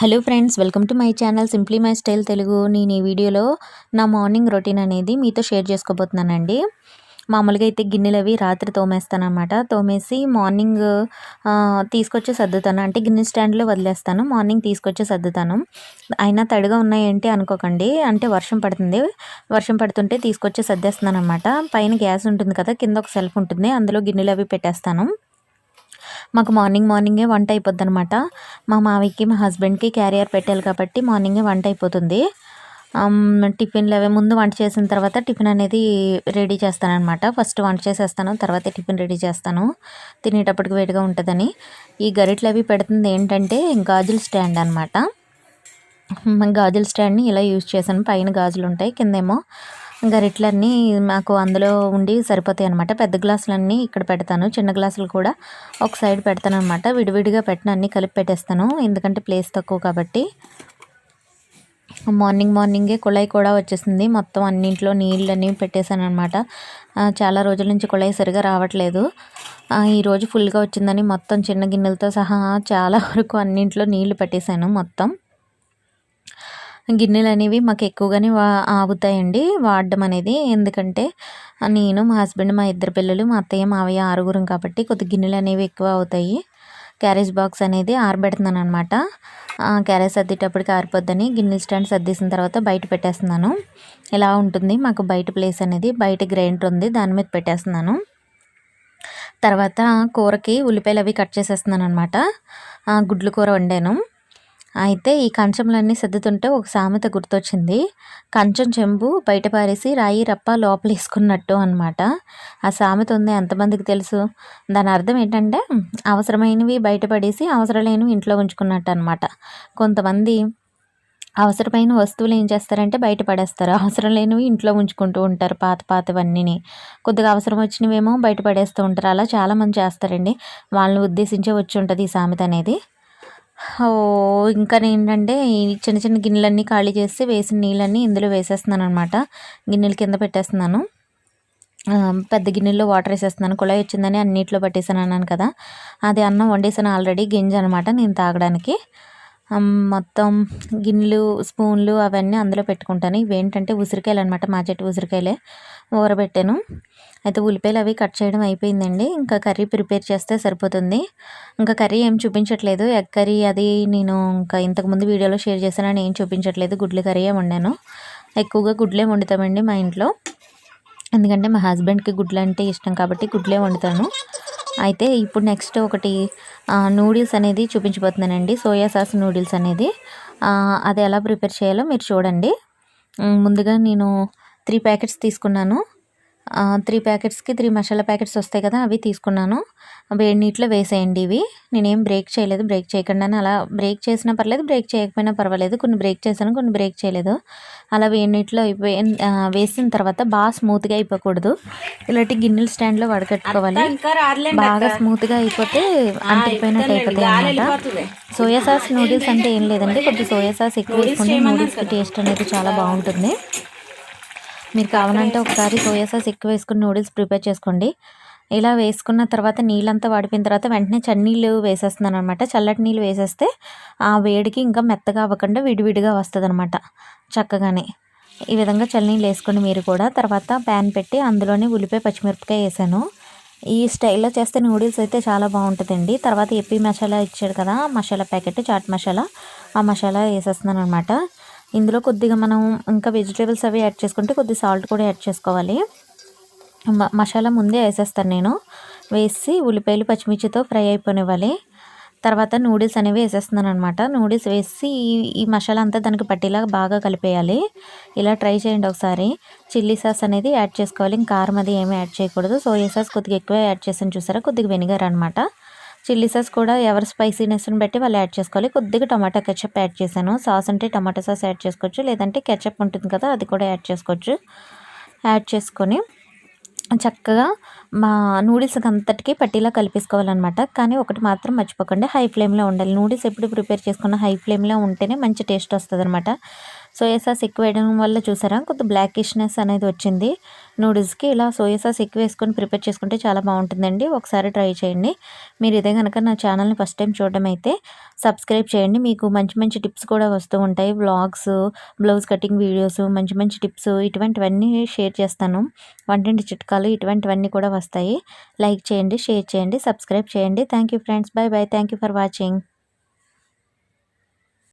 Hello friends, welcome to my channel simply my style Telugu. నేను ఈ వీడియోలో నా మార్నింగ్ రొటీన్ అనేది మీతో షేర్ చేసుకోబోతున్నానండి. మామూలుగా అయితే గిన్నెలు అవి రాత్రి తోమేస్తానమాట. తోమేసి మార్నింగ్ తీసుకొచ్చి సర్దుతాను. అంటే గిన్నె స్టాండ్లో వదిలేస్తాను, మార్నింగ్ తీసుకొచ్చి సర్దుతాను. అయినా తడిగా ఉన్నాయేంటి అనుకోకండి, అంటే వర్షం పడుతుంది. వర్షం పడుతుంటే తీసుకొచ్చి సర్దేస్తున్నాను అనమాట. పైన గ్యాస్ ఉంటుంది కదా, కింద ఒక సెల్ఫ్ ఉంటుంది, అందులో గిన్నెలు అవి పెట్టేస్తాను. మాకు మార్నింగే వంట అయిపోద్దనమాట. మా మావయ్యకి మా హస్బెండ్కి క్యారియర్ పెట్టాలి కాబట్టి మార్నింగే వంట అయిపోతుంది. టిఫిన్లు అవి ముందు వంట చేసిన తర్వాత టిఫిన్ అనేది రెడీ చేస్తానన్నమాట. ఫస్ట్ వంట చేసేస్తాను, తర్వాత టిఫిన్ రెడీ చేస్తాను, తినేటప్పటికి వేడిగా ఉంటుందని. ఈ గరిటెలు అవి పెడుతుంది ఏంటంటే గాజుల స్టాండ్ అనమాట. గాజుల స్టాండ్ని ఇలా యూజ్ చేశాను. పైన గాజులు ఉంటాయి, కిందేమో గరిటెలన్నీ మాకు అందులో ఉండి సరిపోతాయి అనమాట. పెద్ద గ్లాసులన్నీ ఇక్కడ పెడతాను, చిన్న గ్లాసులు కూడా ఒక సైడ్ పెడతాను అనమాట. విడివిడిగా పెట్టిన అన్నీ కలిపి పెట్టేస్తాను, ఎందుకంటే ప్లేస్ తక్కువ కాబట్టి. మార్నింగే కుళాయి కూడా వచ్చేసింది. మొత్తం అన్నింట్లో నీళ్ళు అనేవి పెట్టేశాను అనమాట. చాలా రోజుల నుంచి కుళాయి సరిగా రావట్లేదు. ఈరోజు ఫుల్గా వచ్చిందని మొత్తం చిన్న గిన్నెలతో సహా చాలా వరకు అన్నింట్లో నీళ్లు పెట్టేశాను. మొత్తం గిన్నెలు అనేవి మాకు ఎక్కువగానే ఆగుతాయండి వాడడం అనేది. ఎందుకంటే నేను, మా హస్బెండ్, మా ఇద్దరు పిల్లలు, మా అత్తయ్య, మావయ్య ఆరుగురం కాబట్టి కొద్ది గిన్నెలు అనేవి ఎక్కువ అవుతాయి. క్యారేజ్ బాక్స్ అనేది ఆరబెడుతున్నాను అనమాట. క్యారేజ్ సర్దేటప్పటికి ఆరిపోద్దని గిన్నెల స్టాండ్ సర్దేసిన తర్వాత బయట పెట్టేస్తున్నాను. ఇలా ఉంటుంది మాకు బయట ప్లేస్ అనేది. బయట గ్రైండర్ ఉంది, దాని మీద పెట్టేస్తున్నాను. తర్వాత కూరకి ఉల్లిపాయలు అవి కట్ చేసేస్తున్నాను అనమాట. గుడ్లు కూర వండాను. అయితే ఈ కంచంలన్నీ సర్దుతుంటే ఒక సామెత గుర్తొచ్చింది. కంచం చెంబు బయట పారేసి రాయి రప్ప లోపల వేసుకున్నట్టు అనమాట. ఆ సామెత ఉంది, ఎంతమందికి తెలుసు? దాని అర్థం ఏంటంటే అవసరమైనవి బయటపడేసి అవసరం లేనివి ఇంట్లో ఉంచుకున్నట్టు అనమాట. కొంతమంది అవసరమైన వస్తువులు ఏం చేస్తారంటే బయట పడేస్తారు, అవసరం లేనివి ఇంట్లో ఉంచుకుంటూ ఉంటారు, పాతవన్నీ. కొద్దిగా అవసరం వచ్చినవేమో బయట పడేస్తూ ఉంటారు. అలా చాలామంది చేస్తారండి. వాళ్ళని ఉద్దేశించే వచ్చి ఉంటుంది ఈ సామెత అనేది. ఇంకా ఏంటంటే ఈ చిన్న చిన్న గిన్నెలన్నీ ఖాళీ చేసి వేసిన నీళ్ళన్నీ ఇందులో వేసేస్తున్నాను అనమాట. గిన్నెల కింద పెట్టేస్తున్నాను. పెద్ద గిన్నెల్లో వాటర్ వేసేస్తున్నాను. కుళాయి వచ్చిందని అన్నిట్లో పట్టేసాను అన్నాను కదా, అది అన్నం వండేసాను ఆల్రెడీ, గింజ అనమాట నేను తాగడానికి. మొత్తం గిన్నెలు, స్పూన్లు అవన్నీ అందులో పెట్టుకుంటాను. ఇవేంటంటే ఉసిరికాయలు అనమాట, మా చెట్టు ఉసిరికాయలే, ఊరబెట్టాను. అయితే ఉల్లిపాయలు అవి కట్ చేయడం అయిపోయిందండి. ఇంకా కర్రీ ప్రిపేర్ చేస్తే సరిపోతుంది. ఇంకా కర్రీ ఏం చూపించట్లేదు. ఎగ్ కర్రీ అది నేను ఇంకా ఇంతకుముందు వీడియోలో షేర్ చేశానని ఏం చూపించట్లేదు. గుడ్ల కర్రీయే వండాను. ఎక్కువగా గుడ్లే వండుతామండి మా ఇంట్లో, ఎందుకంటే మా హస్బెండ్కి గుడ్లు అంటే ఇష్టం కాబట్టి గుడ్లే వండుతాను. అయితే ఇప్పుడు నెక్స్ట్ ఒకటి నూడిల్స్ అనేది చూపించబోతున్నానండి. సోయా సాస్ నూడిల్స్ అనేది అది ఎలా ప్రిపేర్ చేయాలో మీరు చూడండి. ముందుగా నేను 3 ప్యాకెట్స్ తీసుకున్నాను. 3 ప్యాకెట్స్కి 3 మసాలా ప్యాకెట్స్ వస్తాయి కదా, అవి తీసుకున్నాను. వేడి నీటిలో వేసేయండి. ఇవి నేనేం బ్రేక్ చేయలేదు. బ్రేక్ చేయకుండానే అలా బ్రేక్ చేసినా పర్లేదు, బ్రేక్ చేయకపోయినా పర్వాలేదు. కొన్ని బ్రేక్ చేశాను, కొన్ని బ్రేక్ చేయలేదు. అలా వేడి నీటిలో వేసిన తర్వాత బాగా స్మూత్గా అయిపోకూడదు. ఇలాంటి గిన్నెల స్టాండ్లో వడకట్టుకోవాలి. బాగా స్మూత్గా అయిపోతే అంటికిపోయినట్టు అయిపోతాయి అన్నమాట. సోయా సాస్ నూడిల్స్ అంటే ఏం లేదండి, కొద్దిగా సోయా సాస్ ఎక్కువ వేసుకుంటే నూడిల్స్కి టేస్ట్ అనేది చాలా బాగుంటుంది. మీరు కావాలంటే ఒకసారి సోయా సాస్ ఎక్కువ వేసుకుని నూడిల్స్ ప్రిపేర్ చేసుకోండి. ఇలా వేసుకున్న తర్వాత నీళ్ళంతా వాడిపోయిన తర్వాత వెంటనే చన్నీళ్ళు వేసేస్తున్నాను అనమాట. చల్లటి నీళ్ళు వేసేస్తే ఆ వేడికి ఇంకా మెత్తగా అవ్వకుండా విడివిడిగా వస్తుంది అనమాట చక్కగానే. ఈ విధంగా చల్లనీళ్ళు వేసుకొని మీరు కూడా. తర్వాత ప్యాన్ పెట్టి అందులోనే ఉల్లిపాయ, పచ్చిమిరపకాయ వేసాను. ఈ స్టైల్లో చేస్తే నూడిల్స్ అయితే చాలా బాగుంటుందండి. తర్వాత ఎప్పి మసాలా ఇచ్చాడు కదా, మసాలా ప్యాకెట్, చాట్ మసాలా, ఆ మసాలా వేసేస్తున్నాను అనమాట. ఇందులో కొద్దిగా మనం ఇంకా వెజిటేబుల్స్ అవి యాడ్ చేసుకుంటే కొద్దిగా సాల్ట్ కూడా యాడ్ చేసుకోవాలి. మసాలా ముందే వేసేస్తాను నేను. వేసి ఉల్లిపాయలు, పచ్చిమిర్చితో ఫ్రై అయిపోనివ్వాలి. తర్వాత నూడిల్స్ అనేవి వేసేస్తున్నాను అనమాట. నూడిల్స్ వేసి ఈ మసాలా అంతా దానికి పట్టేలా బాగా కలిపేయాలి. ఇలా ట్రై చేయండి ఒకసారి. చిల్లీ సాస్ అనేది యాడ్ చేసుకోవాలి. ఇంకా కారం అది ఏమీ యాడ్ చేయకూడదు. సోయా సాస్ కొద్దిగా ఎక్కువ యాడ్ చేసాను చూసారా, కొద్దిగా వెనిగర్ అనమాట. చిల్లీ సాస్ కూడా ఎవరి స్పైసీనెస్ని బట్టి వాళ్ళు యాడ్ చేసుకోవాలి. కొద్దిగా టమాటా కెచప్ యాడ్ చేశాను. సాస్ అంటే టమాటా సాస్ యాడ్ చేసుకోవచ్చు, లేదంటే కెచప్ ఉంటుంది కదా, అది కూడా యాడ్ చేసుకోవచ్చు. యాడ్ చేసుకొని చక్కగా మా నూడిల్స్కి అంతటికీ పట్టీలా కలిపేసుకోవాలన్నమాట. కానీ ఒకటి మాత్రం మర్చిపోకండి, హై ఫ్లేమ్లో ఉండాలి. నూడిల్స్ ఎప్పుడు ప్రిపేర్ చేసుకున్న హై ఫ్లేమ్లో ఉంటేనే మంచి టేస్ట్ వస్తుంది అనమాట. సోయా సాస్ ఎక్కువ వేయడం వల్ల చూసారా కొద్ది బ్లాకిష్నెస్ అనేది వచ్చింది నూడిల్స్కి. ఇలా సోయా సాస్ ఎక్కువ వేసుకొని ప్రిపేర్ చేసుకుంటే చాలా బాగుంటుందండి. ఒకసారి ట్రై చేయండి. మీరు ఇదే కనుక నా ఛానల్ని ఫస్ట్ టైం చూడడం అయితే సబ్స్క్రైబ్ చేయండి. మీకు మంచి మంచి టిప్స్ కూడా వస్తూ ఉంటాయి. వ్లాగ్స్, బ్లౌజ్ కటింగ్ వీడియోస్, మంచి మంచి టిప్స్ ఇటువంటివన్నీ షేర్ చేస్తాను. వంటింటి చిట్కాలు ఇటువంటివన్నీ కూడా వస్తాయి. లైక్ చేయండి, షేర్ చేయండి, సబ్స్క్రైబ్ చేయండి. Thank you friends. By by. Thank you for watching.